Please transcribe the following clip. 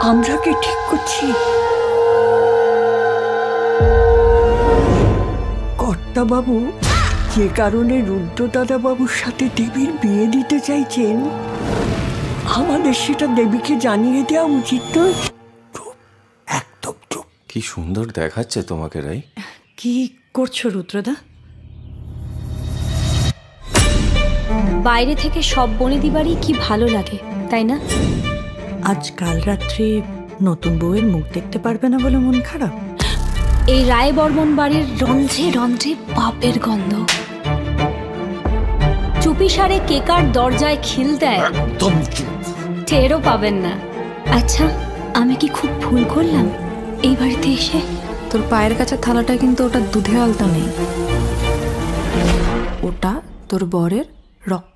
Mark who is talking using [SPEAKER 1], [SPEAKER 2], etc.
[SPEAKER 1] আমরা কি ঠিক করছি? কর্তা বাবু যে কারণে রুদ্রদাদা বাবুর সাথে দেবীর বিয়ে দিতে চাইছেন, আমাদের সেটা দেবীকে জানিয়ে দেওয়া উচিত নয়? একদম চুপ।
[SPEAKER 2] কি সুন্দর দেখাচ্ছে তোমাকে রাই।
[SPEAKER 3] কি করছো রুদ্রদা?
[SPEAKER 4] বাইরে থেকে সব বনেদি বাড়ি কি ভালো লাগে, তাই না?
[SPEAKER 3] আজ কাল রাত্রে নতুন বউয়ের মুখ দেখতে পারবে না বলে মন খারাপ?
[SPEAKER 4] এই রায় বর্মন বাড়ির রন্ধ্রে রন্ধ্রে পাপের গন্ধ। চুপিসারে কেকার দরজায় খিল দেয়,
[SPEAKER 2] একদম চুপ।
[SPEAKER 4] টেরও পাবেন না। আচ্ছা, আমি কি খুব ভুল করলাম এই বাড়িতে এসে?
[SPEAKER 5] তোর পায়ের কাছে থালাটা কিন্তু ওটা দুধে আলতা নেই, ওটা তোর বরের রক্ত।